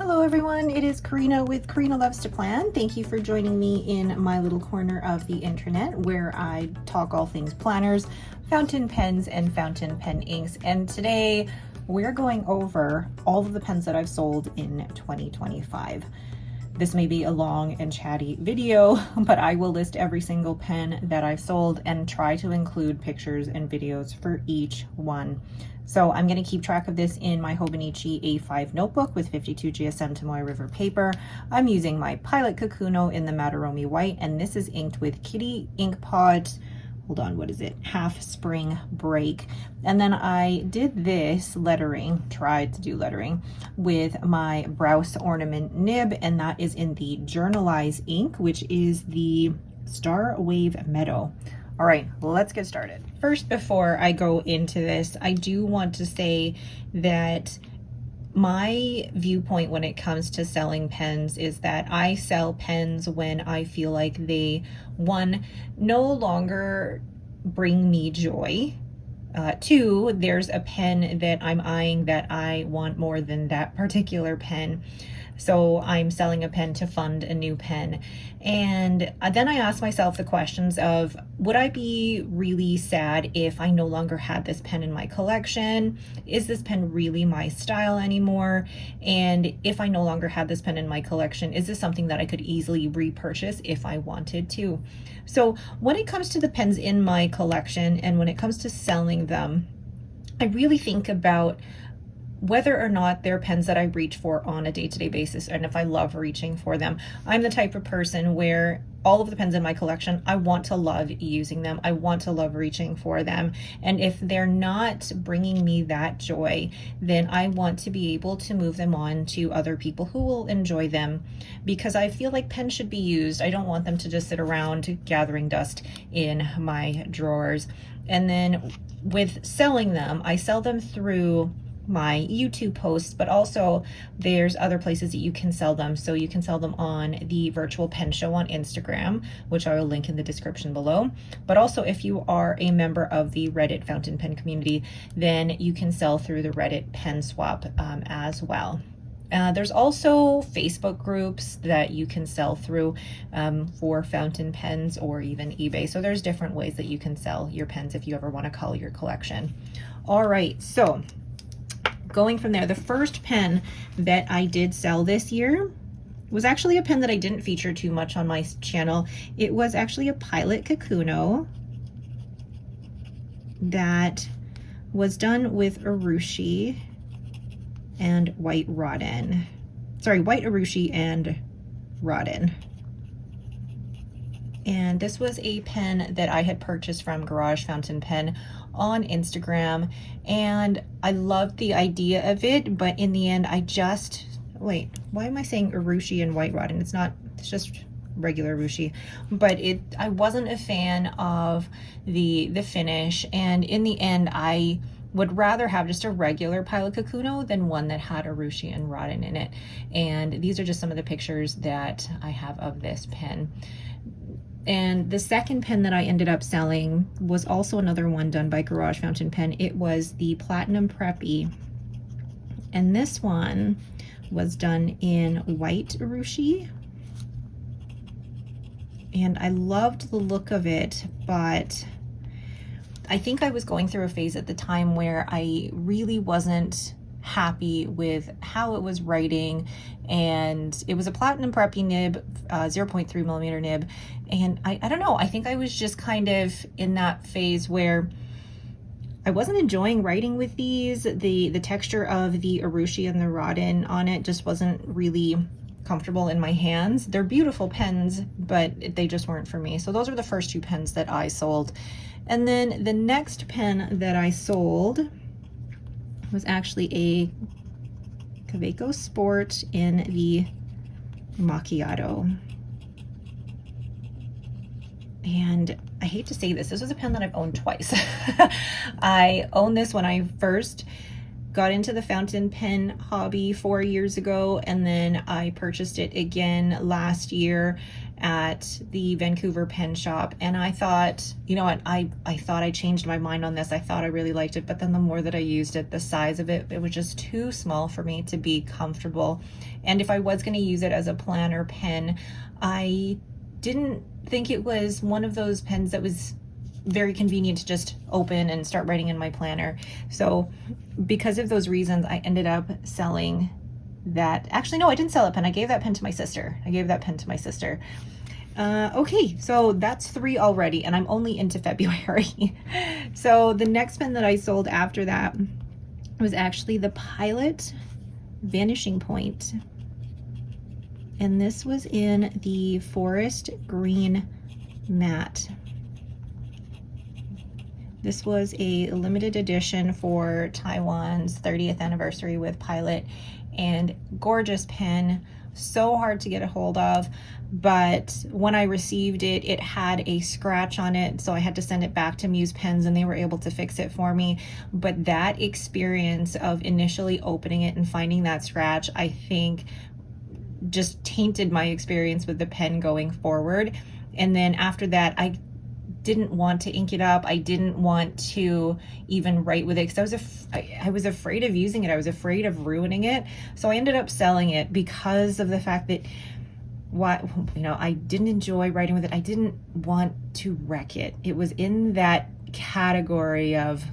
Hello everyone, it is Karina with Karina Loves to Plan. Thank you for joining me in my little corner of the internet where I talk all things planners, fountain pens, and fountain pen inks. And today we're going over all of the pens that I've sold in 2025. This may be a long and chatty video, but I will list every single pen that I've sold and try to include pictures and videos for each one. So I'm going to keep track of this in my Hobonichi A5 notebook with 52 GSM Tomoe River paper. I'm using my Pilot Kakuno in the Madarome White, and this is inked with Kitty Ink Pod. Hold on, what is it? Half Spring Break. And then I did this lettering, tried to do lettering, with my Browse Ornament nib, and that is in the Journalize ink, which is the Star Wave Meadow. All right, let's get started. First, before I go into this, I do want to say that my viewpoint when it comes to selling pens is that I sell pens when I feel like they, one, no longer bring me joy. Two, there's a pen that I'm eyeing that I want more than that particular pen. So I'm selling a pen to fund a new pen. And then I asked myself the questions of, would I be really sad if I no longer had this pen in my collection? Is this pen really my style anymore? And if I no longer had this pen in my collection, is this something that I could easily repurchase if I wanted to? So when it comes to the pens in my collection and when it comes to selling them, I really think about whether or not they're pens that I reach for on a day-to-day basis, and if I love reaching for them. I'm the type of person where all of the pens in my collection, I want to love using them. I want to love reaching for them. And if they're not bringing me that joy, then I want to be able to move them on to other people who will enjoy them, because I feel like pens should be used. I don't want them to just sit around gathering dust in my drawers. And then with selling them, I sell them through my YouTube posts, but also there's other places that you can sell them. So you can sell them on the Virtual Pen Show on Instagram, which I will link in the description below. But also if you are a member of the Reddit fountain pen community, then you can sell through the Reddit Pen Swap as well. There's also Facebook groups that you can sell through for fountain pens, or even eBay. So there's different ways that you can sell your pens if you ever want to cull your collection. All right, so going from there, the first pen that I did sell this year was actually a pen that I didn't feature too much on my channel. It was actually a Pilot Kakuno that was done with urushi and white Rodin. Sorry, white urushi and Rodin. And this was a pen that I had purchased from Garage Fountain Pen on Instagram, and I loved the idea of it, but in the end I just, wait, why am I saying urushi and white Rodin? It's not, it's just regular urushi, but I wasn't a fan of the finish, and in the end I would rather have just a regular Pilot Kakuno than one that had urushi and Rodin in it. And these are just some of the pictures that I have of this pen. And the second pen that I ended up selling was also another one done by Garage Fountain Pen. It was the Platinum Preppy. And this one was done in white urushi. And I loved the look of it, but I think I was going through a phase at the time where I really wasn't happy with how it was writing, and it was a Platinum Preppy nib, 0.3 millimeter nib, and I don't know, I think I was just kind of in that phase where I wasn't enjoying writing with these. The texture of the urushi and the Rodin on it just wasn't really comfortable in my hands. They're beautiful pens, but they just weren't for me. So those are the first two pens that I sold. And then the next pen that I sold was actually a Kaweco Sport in the Macchiato. And I hate to say this, this was a pen that I've owned twice. I owned this when I first got into the fountain pen hobby 4 years ago, and then I purchased it again last year at the Vancouver pen shop, and I thought, you know what, I thought I changed my mind on this. I thought I really liked it, but then the more that I used it, the size of it was just too small for me to be comfortable. And if I was going to use it as a planner pen, I didn't think it was one of those pens that was very convenient to just open and start writing in my planner. So because of those reasons, I ended up selling that. Actually, no, I didn't sell a pen. I gave that pen to my sister. Okay, so that's 3 already, and I'm only into February. So the next pen that I sold after that was actually the Pilot Vanishing Point. And this was in the forest green matte. This was a limited edition for Taiwan's 30th anniversary with Pilot, and gorgeous pen, so hard to get a hold of. But when I received it, it had a scratch on it, so I had to send it back to Muse Pens, and they were able to fix it for me. But that experience of initially opening it and finding that scratch, I think just tainted my experience with the pen going forward. And then after that, I didn't want to ink it up. I didn't want to even write with it because I was afraid of using it. I was afraid of ruining it. So I ended up selling it because of the fact that I didn't enjoy writing with it. I didn't want to wreck it. It was in that category of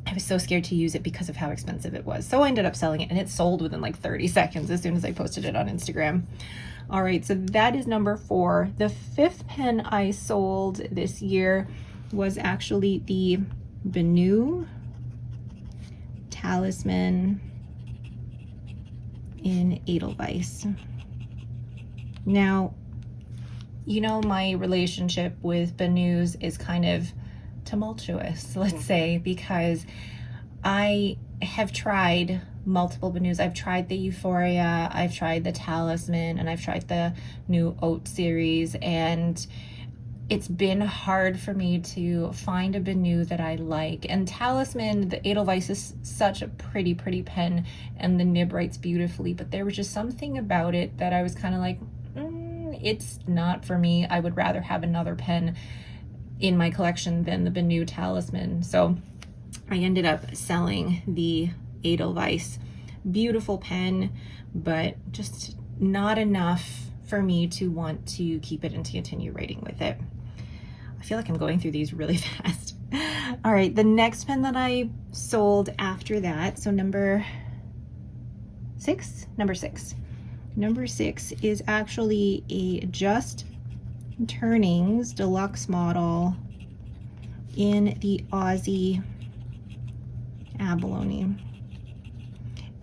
I was so scared to use it because of how expensive it was. So I ended up selling it, and it sold within like 30 seconds as soon as I posted it on Instagram. All right, so that is number 4. The 5th pen I sold this year was actually the Benu Talisman in Edelweiss. Now, you know, my relationship with Benus is kind of tumultuous, let's say, because I have tried multiple Benus. I've tried the Euphoria, I've tried the Talisman, and I've tried the new Oat series, and it's been hard for me to find a Benu that I like. And Talisman, the Edelweiss, is such a pretty pen, and the nib writes beautifully, but there was just something about it that I was kind of like, it's not for me. I would rather have another pen in my collection than the Benu Talisman. So I ended up selling the Edelweiss. Beautiful pen, but just not enough for me to want to keep it and to continue writing with it. I feel like I'm going through these really fast. All right, the next pen that I sold after that, so number 6 is actually a Just Turnings Deluxe model in the Aussie abalone.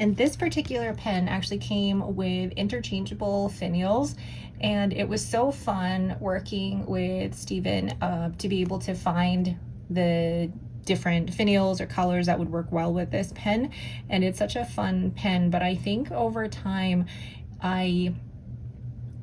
And this particular pen actually came with interchangeable finials, and it was so fun working with Steven to be able to find the different finials or colors that would work well with this pen. And it's such a fun pen, but I think over time I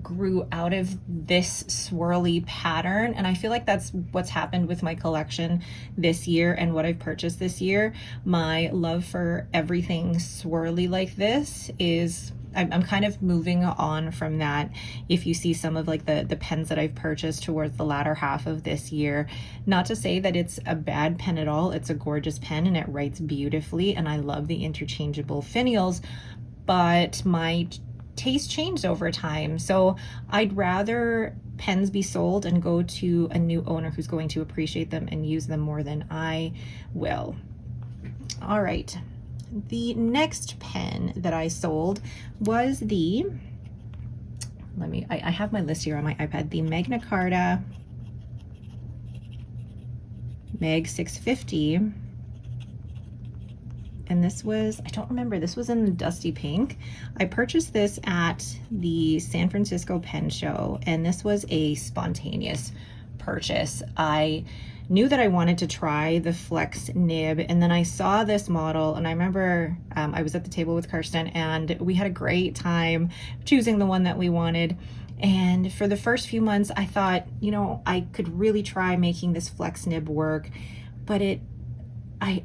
grew out of this swirly pattern, and I feel like that's what's happened with my collection this year and what I've purchased this year. My love for everything swirly like this is I'm kind of moving on from that. If you see some of like the pens that I've purchased towards the latter half of this year, not to say that it's a bad pen at all, it's a gorgeous pen and it writes beautifully, and I love the interchangeable finials, but my taste changed over time. So I'd rather pens be sold and go to a new owner who's going to appreciate them and use them more than I will. All right, the next pen that I sold was the, I have my list here on my iPad, the Magna Carta Mag 650. And this was, I don't remember, this was in the dusty pink. I purchased this at the San Francisco Pen Show, and this was a spontaneous purchase. I knew that I wanted to try the flex nib, and then I saw this model, and I remember I was at the table with Kirsten, and we had a great time choosing the one that we wanted. And for the first few months, I thought, you know, I could really try making this flex nib work, but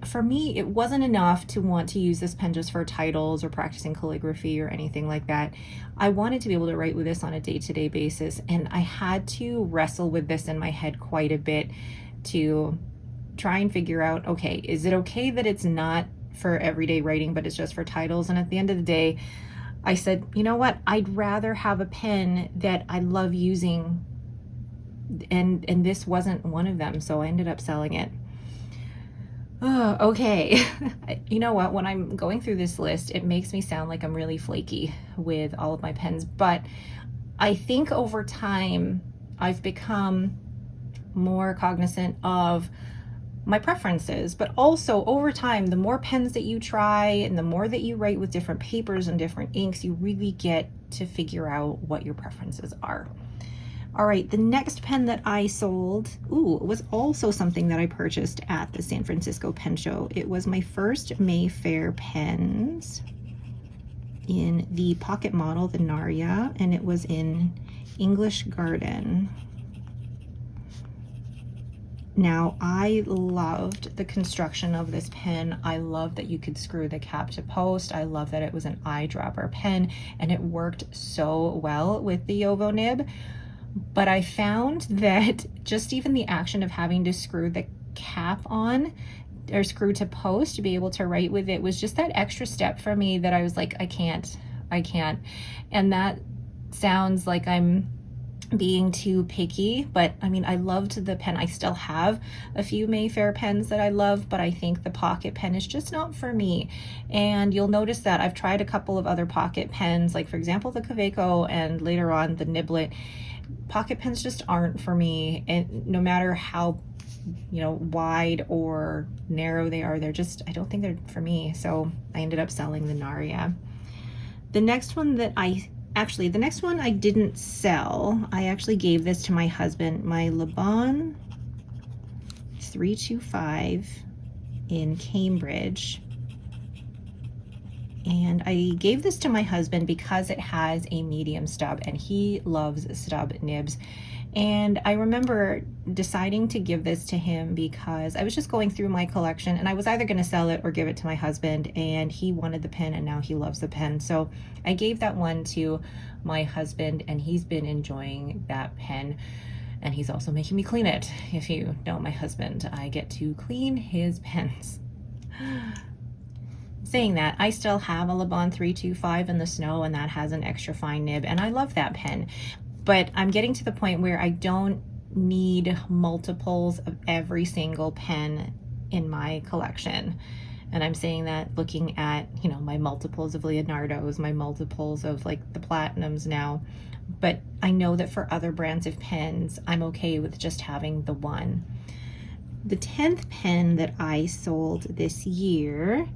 for me, it wasn't enough to want to use this pen just for titles or practicing calligraphy or anything like that. I wanted to be able to write with this on a day-to-day basis, and I had to wrestle with this in my head quite a bit to try and figure out, okay, is it okay that it's not for everyday writing, but it's just for titles? And at the end of the day, I said, you know what, I'd rather have a pen that I love using, and this wasn't one of them, so I ended up selling it. Oh, okay. You know what, when I'm going through this list, it makes me sound like I'm really flaky with all of my pens, but I think over time I've become more cognizant of my preferences, but also over time, the more pens that you try and the more that you write with different papers and different inks, you really get to figure out what your preferences are. All right, the next pen that I sold, was also something that I purchased at the San Francisco Pen Show. It was my first Mayfair pens in the pocket model, the Naria, and it was in English Garden. Now, I loved the construction of this pen. I love that you could screw the cap to post. I love that it was an eyedropper pen, and it worked so well with the Yovo nib. But I found that just even the action of having to screw the cap on or screw to post to be able to write with it was just that extra step for me that I was like, I can't. And that sounds like I'm being too picky, but I mean, I loved the pen. I still have a few Mayfair pens that I love, but I think the pocket pen is just not for me. And you'll notice that I've tried a couple of other pocket pens, like for example, the Kaweco and later on the Niblett. Pocket pens just aren't for me, and no matter how wide or narrow they are, they're just, I don't think they're for me. So I ended up selling the Naria. The next one I didn't sell. I actually gave this to my husband, my Laban 325 in Cambridge. And I gave this to my husband because it has a medium stub and he loves stub nibs. And I remember deciding to give this to him because I was just going through my collection and I was either going to sell it or give it to my husband, and he wanted the pen and now he loves the pen. So I gave that one to my husband and he's been enjoying that pen. And he's also making me clean it. If you know my husband, I get to clean his pens. Saying that, I still have a Laban 325 in the snow, and that has an extra fine nib, and I love that pen. But I'm getting to the point where I don't need multiples of every single pen in my collection. And I'm saying that looking at, my multiples of Leonardo's, my multiples of like the Platinums now. But I know that for other brands of pens, I'm okay with just having the one. The 10th pen that I sold this year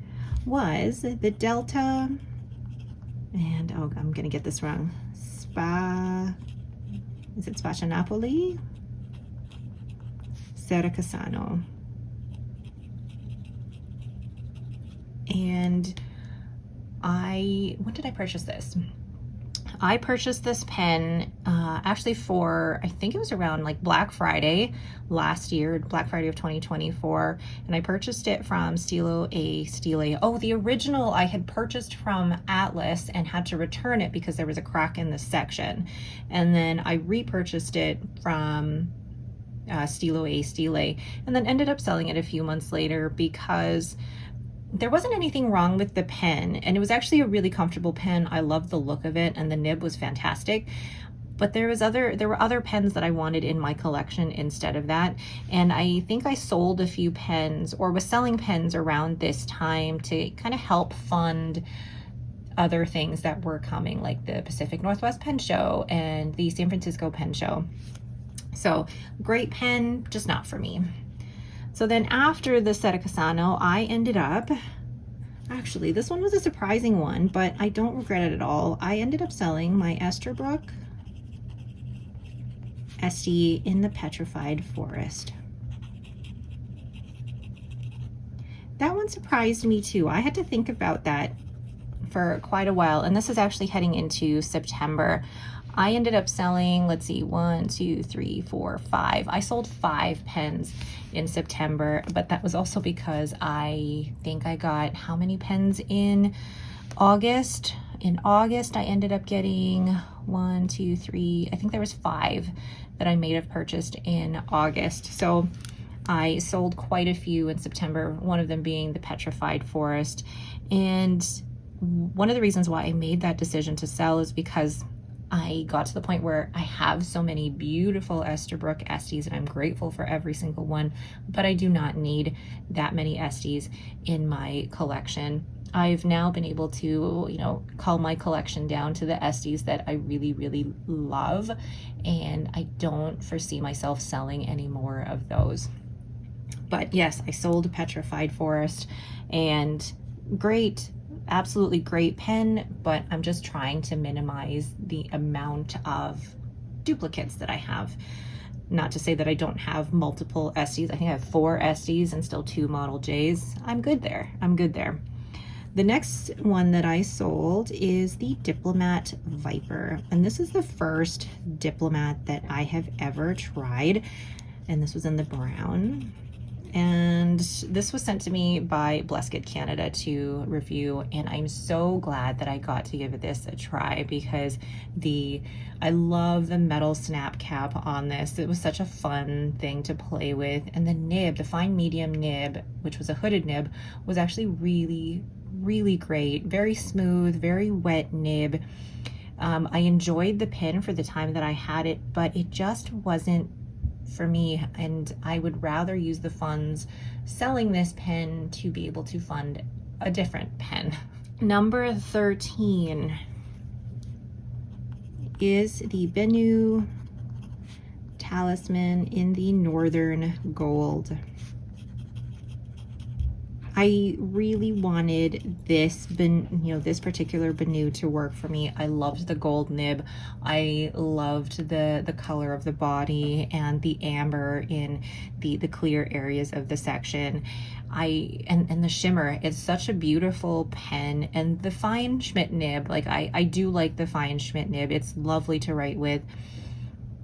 was the Delta, and I'm gonna get this wrong, is it Spaccianapoli? Serracasano. And when did I purchase this? I purchased this pen actually for, I think it was around like Black Friday last year, Black Friday of 2024. And I purchased it from Stilo Stile. Oh, the original I had purchased from Atlas and had to return it because there was a crack in the section. And then I repurchased it from Stilo Stile and then ended up selling it a few months later because there wasn't anything wrong with the pen, and it was actually a really comfortable pen. I loved the look of it, and the nib was fantastic. But there were other pens that I wanted in my collection instead of that, and I think I sold a few pens or was selling pens around this time to kind of help fund other things that were coming, like the Pacific Northwest Pen Show and the San Francisco Pen Show. So great pen, just not for me. So then after the Serracasano, I ended up, actually this one was a surprising one, but I don't regret it at all. I ended up selling my Esterbrook Estie in the Petrified Forest. That one surprised me too. I had to think about that for quite a while, and this is actually heading into September. I ended up selling, let's see, 1, 2, 3, 4, 5. I sold 5 pens in September, but that was also because I think I got how many pens in August? In August, I ended up getting 1, 2, 3, I think there was 5 that I may have purchased in August. So I sold quite a few in September, one of them being the Petrified Forest. And one of the reasons why I made that decision to sell is because I got to the point where I have so many beautiful Esterbrook Esties, and I'm grateful for every single one, but I do not need that many Esties in my collection. I've now been able to, you know, cull my collection down to the Esties that I really, really love, and I don't foresee myself selling any more of those. But yes, I sold a Petrified Forest, and great, absolutely great pen, but I'm just trying to minimize the amount of duplicates that I have. Not to say that I don't have multiple Esties. I think I have 4 Esties and still 2 Model Js. I'm good there. I'm good there. The next one that I sold is the Diplomat Viper, and this is the first Diplomat that I have ever tried, and this was in the brown. And this was sent to me by Blesket Canada to review, and I'm so glad that I got to give this a try because I love the metal snap cap on this. It was such a fun thing to play with, and the nib, the fine medium nib, which was a hooded nib, was actually really, really great. Very smooth, very wet nib. I enjoyed the pen for the time that I had it, but it just wasn't for me, and I would rather use the funds selling this pen to be able to fund a different pen. Number 13 is the Benu Talisman in the Northern Gold. I really wanted this, this particular Benu to work for me. I loved the gold nib. I loved the color of the body and the amber in the clear areas of the section. And the shimmer. It's such a beautiful pen, and the fine Schmidt nib. Like I do like the fine Schmidt nib. It's lovely to write with.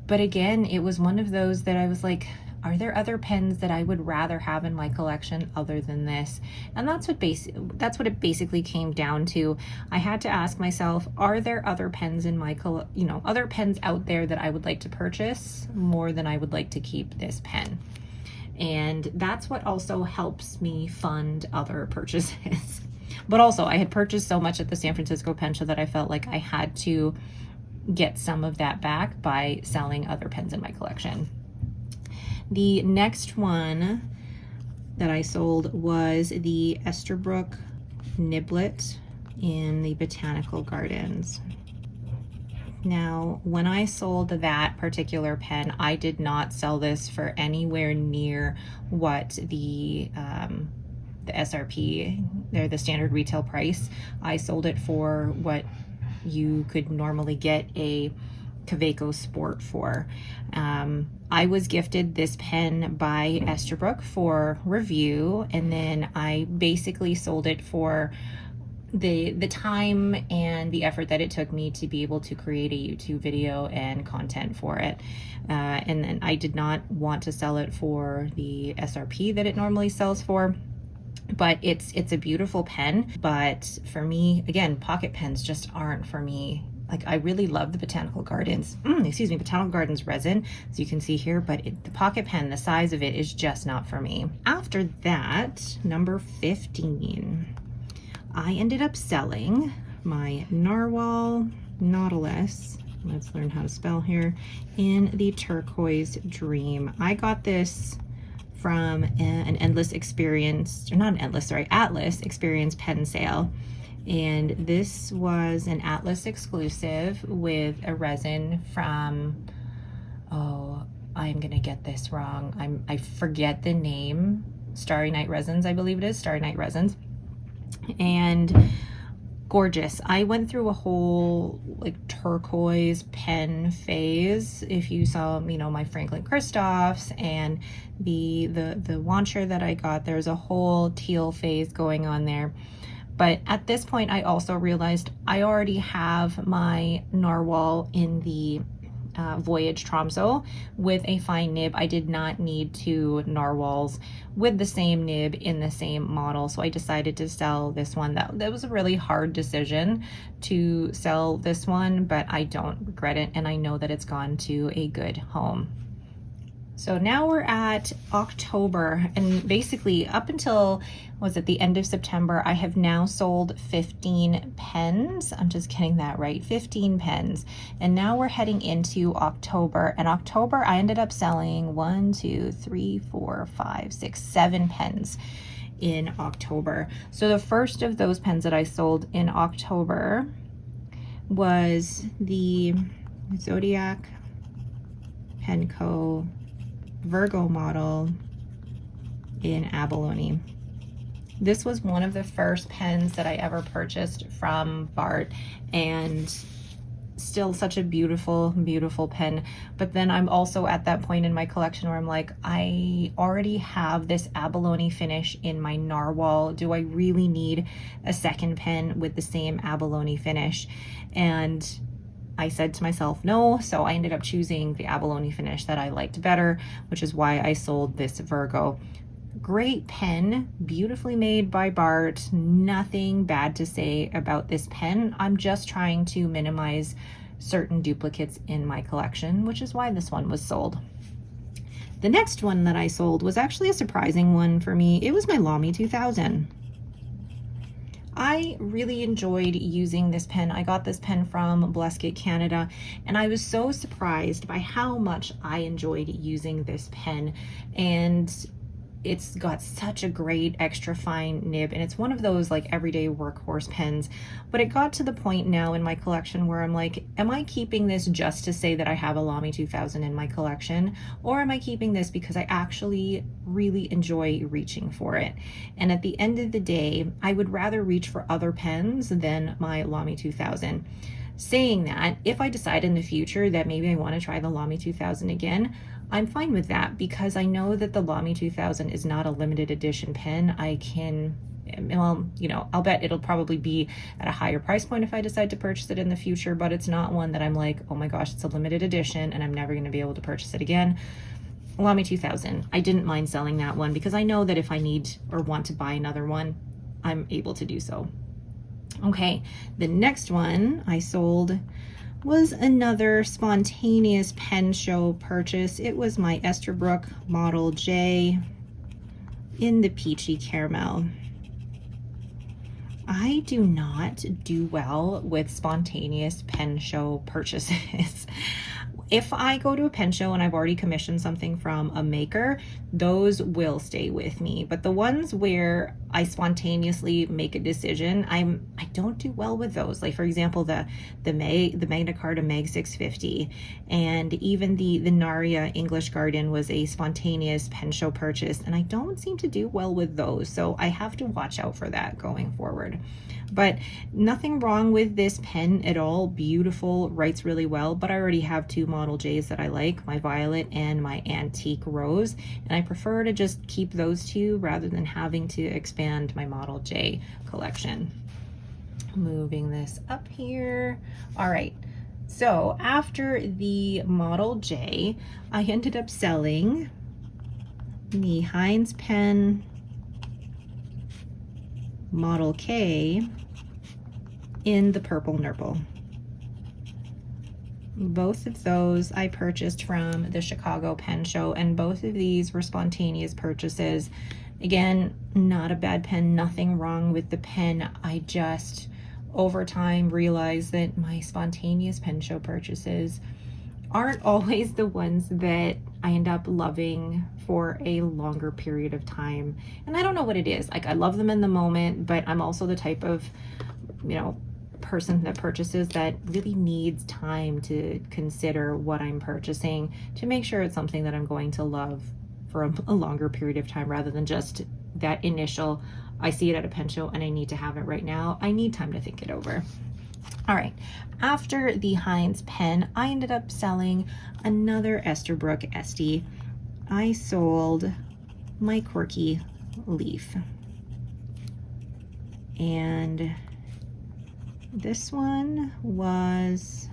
But again, it was one of those that I was like, are there other pens that I would rather have in my collection other than this? And that's what it basically came down to. I had to ask myself, are there other pens in my other pens out there that I would like to purchase more than I would like to keep this pen? And that's what also helps me fund other purchases. But also, I had purchased so much at the San Francisco Pen Show that I felt like I had to get some of that back by selling other pens in my collection. The next one that I sold was the Esterbrook Niblett in the Botanical Gardens. Now, when I sold that particular pen, I did not sell this for anywhere near what the SRP, or the standard retail price. I sold it for what you could normally get a Kaweco Sport for. I was gifted this pen by Esterbrook for review, and then I basically sold it for the time and the effort that it took me to be able to create a YouTube video and content for it. And then I did not want to sell it for the SRP that it normally sells for. But it's a beautiful pen, but for me, again, pocket pens just aren't for me. Like, I really love the Botanical Gardens, Botanical Gardens resin, as you can see here, but the pocket pen, the size of it is just not for me. After that, number 15, I ended up selling my Narwhal Nautilus, let's learn how to spell here, in the Turquoise Dream. I got this from an Atlas Experience pen sale. And this was an Atlas exclusive with a resin from, I'm gonna get this wrong. I forget the name. Starry Night Resins, I believe it is, Starry Night Resins. And gorgeous. I went through a whole like turquoise pen phase. If you saw, my Franklin Christophs and the Wancher that I got, there's a whole teal phase going on there. But at this point, I also realized I already have my Narwhal in the Voyage Tromso with a fine nib. I did not need two Narwhals with the same nib in the same model, so I decided to sell this one. That was a really hard decision to sell this one, but I don't regret it, and I know that it's gone to a good home. So now we're at October, and basically up until, was it the end of September, I have now sold 15 pens. I'm just getting that right, 15 pens. And now we're heading into October, and October I ended up selling 1, 2, 3, 4, 5, 6, 7 pens in October. So the first of those pens that I sold in October was the Zodiac Penco Virgo model in abalone. This was one of the first pens that I ever purchased from Bart, and still such a beautiful, beautiful pen. But then I'm also at that point in my collection where I'm like, I already have this abalone finish in my Narwhal. Do I really need a second pen with the same abalone finish? And I said to myself, no, so I ended up choosing the abalone finish that I liked better, which is why I sold this Virgo. Great pen, beautifully made by Bart. Nothing bad to say about this pen. I'm just trying to minimize certain duplicates in my collection, which is why this one was sold. The next one that I sold was actually a surprising one for me. It was my Lamy 2000. I really enjoyed using this pen. I got this pen from Bleskett, Canada, and I was so surprised by how much I enjoyed using this pen. And it's got such a great extra fine nib, and it's one of those like everyday workhorse pens. But it got to the point now in my collection where I'm like, am I keeping this just to say that I have a Lamy 2000 in my collection, or am I keeping this because I actually really enjoy reaching for it? And at the end of the day, I would rather reach for other pens than my Lamy 2000. Saying that, if I decide in the future that maybe I want to try the Lamy 2000 again, I'm fine with that, because I know that the Lamy 2000 is not a limited edition pen. I can, well, you know, I'll bet it'll probably be at a higher price point if I decide to purchase it in the future, but it's not one that I'm like, oh my gosh, it's a limited edition and I'm never going to be able to purchase it again. Lamy 2000, I didn't mind selling that one because I know that if I need or want to buy another one, I'm able to do so. Okay, the next one I sold was another spontaneous pen show purchase. It was my Esterbrook Model J in the peachy caramel. I do not do well with spontaneous pen show purchases. If I go to a pen show and I've already commissioned something from a maker, those will stay with me. But the ones where I spontaneously make a decision, I don't do well with those. Like for example, the Magna Carta Mag 650, and even the Naria English Garden was a spontaneous pen show purchase, and I don't seem to do well with those. So I have to watch out for that going forward. But nothing wrong with this pen at all. Beautiful, writes really well, but I already have two Model J's that I like, my Violet and my Antique Rose, and I prefer to just keep those two rather than having to expand my Model J collection. Moving this up here. All right, so after the Model J, I ended up selling the Hinze Pen Model K in the purple nurple. Both of those I purchased from the Chicago Pen Show, and both of these were spontaneous purchases. Again, not a bad pen, nothing wrong with the pen. I just over time realized that my spontaneous pen show purchases aren't always the ones that I end up loving for a longer period of time. And I don't know what it is. Like, I love them in the moment, but I'm also the type of, you know, person that purchases that really needs time to consider what I'm purchasing to make sure it's something that I'm going to love for a longer period of time, rather than just that initial, I see it at a pen show and I need to have it right now. I need time to think it over. All right, after the Hinze pen, I ended up selling another Esterbrook Estie. I sold my Quirky leaf. And this one was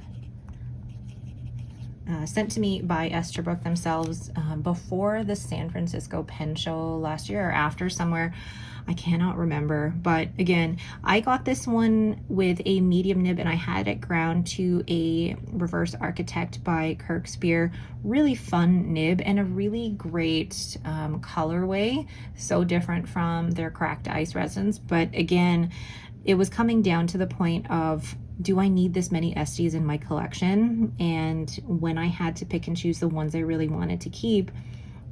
sent to me by Esterbrook themselves before the San Francisco pen show last year or after, somewhere. I cannot remember, but again, I got this one with a medium nib and I had it ground to a reverse architect by Kirk Spear. Really fun nib and a really great colorway. So different from their cracked ice resins, but again, it was coming down to the point of, do I need this many Estes in my collection? And when I had to pick and choose the ones I really wanted to keep,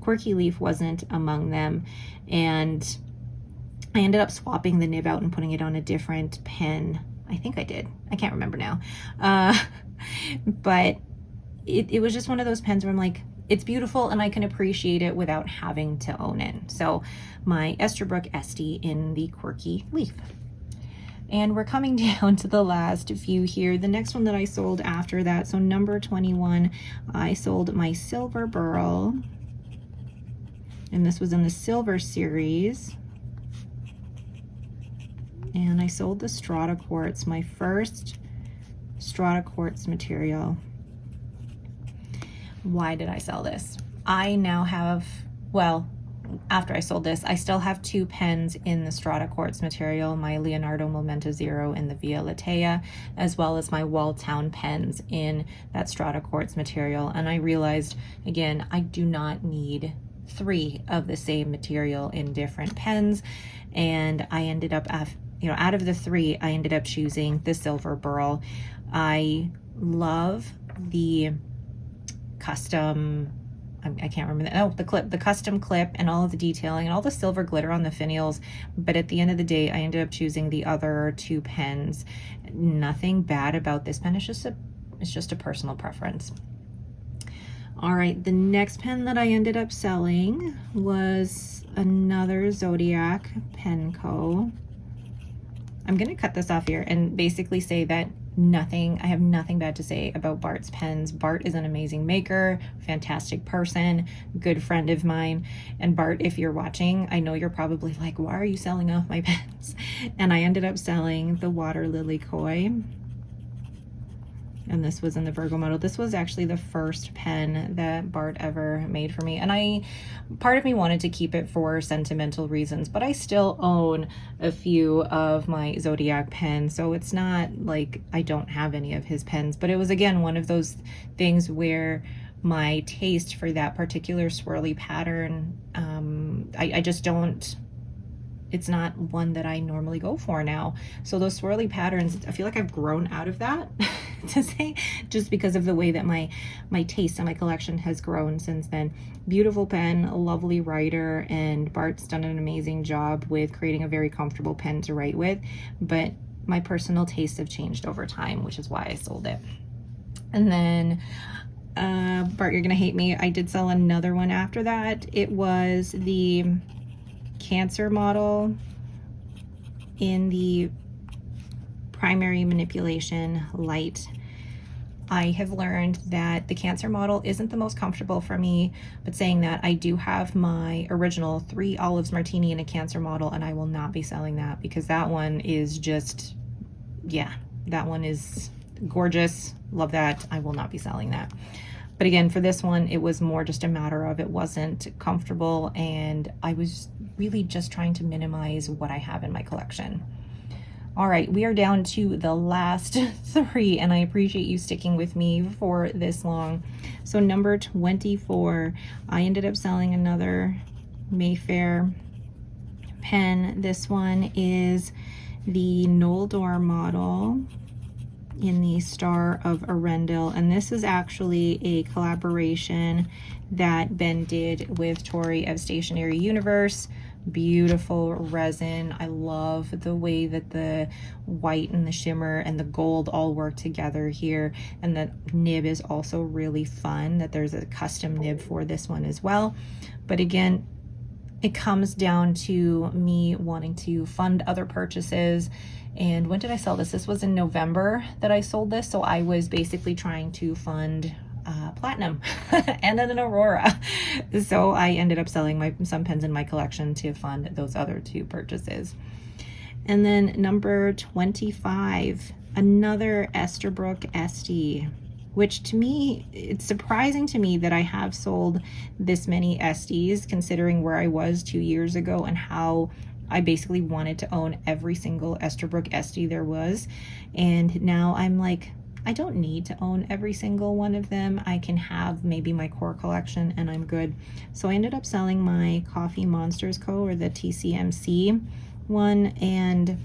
Quirky Leaf wasn't among them. And I ended up swapping the nib out and putting it on a different pen. I think I did. I can't remember now. But it was just one of those pens where I'm like, it's beautiful and I can appreciate it without having to own it. So my Esterbrook Estie in the Quirky Leaf. And we're coming down to the last few here. The next one that I sold after that, so number 21, I sold my Silver Burl. And this was in the Silver series. And I sold the Strata Quartz, my first Strata Quartz material. Why did I sell this? I now have, well, after I sold this, I still have 2 pens in the Strata Quartz material, my Leonardo Momento Zero and the Via Latea, as well as my Walltown pens in that Strata Quartz material. And I realized, again, I do not need 3 of the same material in different pens. And I ended up, you know, out of the 3, I ended up choosing the Silver Burl. I love the custom, I can't remember the, oh, the clip, the custom clip and all of the detailing and all the silver glitter on the finials. But at the end of the day, I ended up choosing the other 2 pens. Nothing bad about this pen. It's just a personal preference. All right, the next pen that I ended up selling was another Zodiac Penco. I'm gonna cut this off here and basically say that I have nothing bad to say about Bart's pens. Bart is an amazing maker, fantastic person, good friend of mine. And Bart, if you're watching, I know you're probably like, why are you selling off my pens? And I ended up selling the Water Lily Koi. And this was in the Virgo model. This was actually the first pen that Bart ever made for me. And part of me wanted to keep it for sentimental reasons, but I still own a few of my Zodiac pens. So it's not like I don't have any of his pens, but it was, again, one of those things where my taste for that particular swirly pattern, I just don't, it's not one that I normally go for now. So those swirly patterns, I feel like I've grown out of that to say, just because of the way that my taste and my collection has grown since then. Beautiful pen, a lovely writer, and Bart's done an amazing job with creating a very comfortable pen to write with, but my personal tastes have changed over time, which is why I sold it. And then Bart, you're gonna hate me, I did sell another one after that. It was the Cancer model in the primary manipulation light. I have learned that the Cancer model isn't the most comfortable for me, but saying that, I do have my original 3 Olives Martini in a Cancer model, and I will not be selling that because that one is just, yeah, that one is gorgeous. Love that. I will not be selling that. But again, for this one, it was more just a matter of it wasn't comfortable, and I was really just trying to minimize what I have in my collection. All right, we are down to the last 3, and I appreciate you sticking with me for this long. So number 24, I ended up selling another Mayfair pen. This one is the Nulor model in the Star of Arendel, and this is actually a collaboration that Ben did with Tori of Stationary Universe. Beautiful resin. I love the way that the white and the shimmer and the gold all work together here, and the nib is also really fun, that there's a custom nib for this one as well. But again, it comes down to me wanting to fund other purchases. And when did I sell this? This was in November that I sold this. So I was basically trying to fund Platinum and then an Aurora. So I ended up selling some pens in my collection to fund those other 2 purchases. And then number 25, another Esterbrook Estie, which to me, it's surprising to me that I have sold this many Esties considering where I was 2 years ago and how I basically wanted to own every single Esterbrook Estie there was. And now I'm like, I don't need to own every single one of them. I can have maybe my core collection and I'm good. So I ended up selling my Coffee Monsters Co. or the TCMC one, and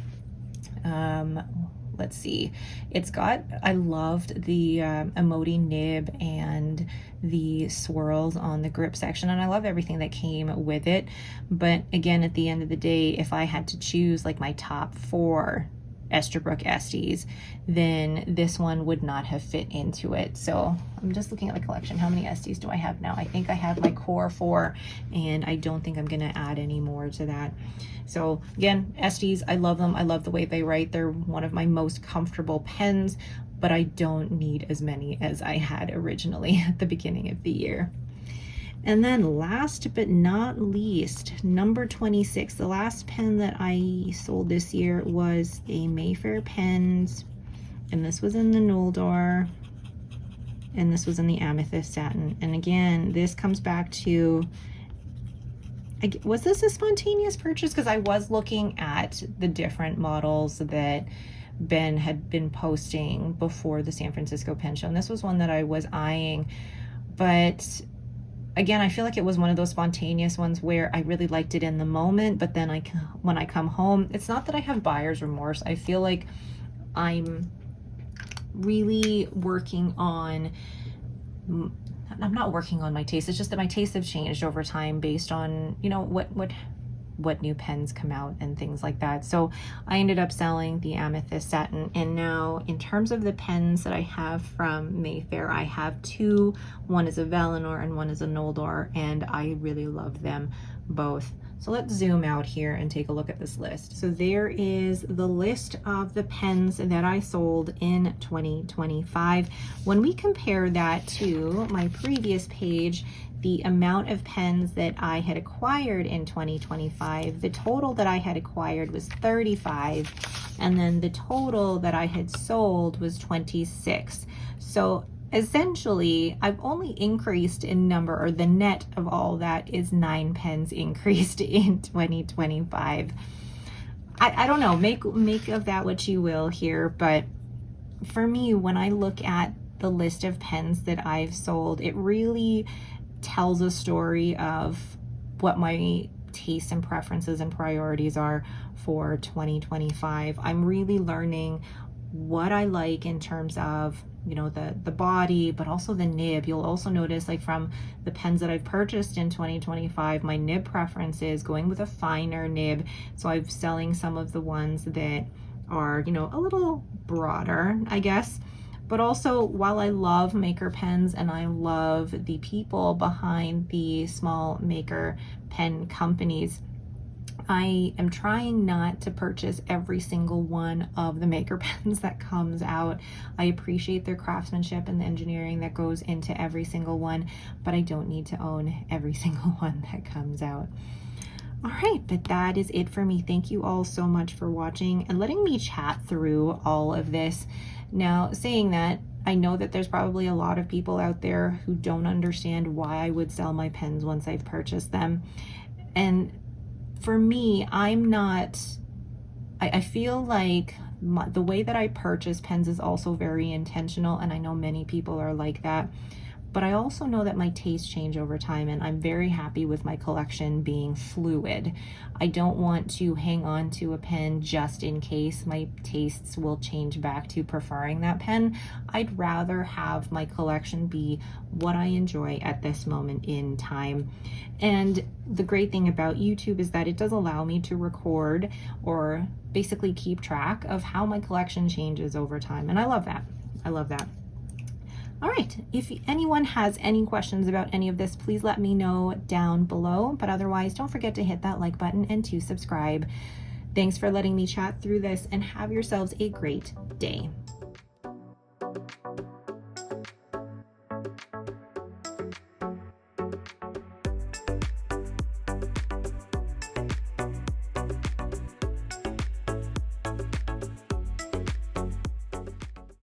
let's see, it's got, I loved the emoji nib and the swirls on the grip section, and I love everything that came with it. But again, at the end of the day, if I had to choose like my top 4 Esterbrook Esties, then this one would not have fit into it. So I'm just looking at the collection. How many Esties do I have now? I think I have my core 4, and I don't think I'm gonna add any more to that. So again, Esties, I love them. I love the way they write. They're one of my most comfortable pens, but I don't need as many as I had originally at the beginning of the year. And then last but not least, number 26, the last pen that I sold this year was a Mayfair pens, and this was in the Nulor, and this was in the Amethyst satin. And again, this comes back to, was this a spontaneous purchase? Because I was looking at the different models that Ben had been posting before the San Francisco Pen Show, and this was one that I was eyeing. But again, I feel like it was one of those spontaneous ones where I really liked it in the moment, but then when I come home, it's not that I have buyer's remorse. I feel like I'm really working on, I'm not working on my taste. It's just that my tastes have changed over time based on, you know, what new pens come out and things like that. So I ended up selling the Amethyst satin, and now in terms of the pens that I have from Mayfair, I have 2. One is a Valinor and one is a Nulor, and I really love them both. So let's zoom out here and take a look at this list. So there is the list of the pens that I sold in 2025. When we compare that to my previous page, the amount of pens that I had acquired in 2025, the total that I had acquired was 35, and then the total that I had sold was 26. So essentially, I've only increased in number, or the net of all that is 9 pens increased in 2025. I don't know, make of that what you will here, but for me, when I look at the list of pens that I've sold, it really tells a story of what my tastes and preferences and priorities are for 2025. I'm really learning what I like in terms of, you know, the body, but also the nib. You'll also notice, like, from the pens that I've purchased in 2025, my nib preference is going with a finer nib. So I'm selling some of the ones that are, you know, a little broader, I guess. But also, while I love maker pens and I love the people behind the small maker pen companies, I am trying not to purchase every single one of the maker pens that comes out. I appreciate their craftsmanship and the engineering that goes into every single one, but I don't need to own every single one that comes out. All right, but that is it for me. Thank you all so much for watching and letting me chat through all of this. Now, saying that, I know that there's probably a lot of people out there who don't understand why I would sell my pens once I've purchased them. And for me, I feel like the way that I purchase pens is also very intentional, and I know many people are like that. But I also know that my tastes change over time, and I'm very happy with my collection being fluid. I don't want to hang on to a pen just in case my tastes will change back to preferring that pen. I'd rather have my collection be what I enjoy at this moment in time. And the great thing about YouTube is that it does allow me to record or basically keep track of how my collection changes over time. And I love that. I love that. All right, if anyone has any questions about any of this, please let me know down below. But otherwise, don't forget to hit that like button and to subscribe. Thanks for letting me chat through this, and have yourselves a great day.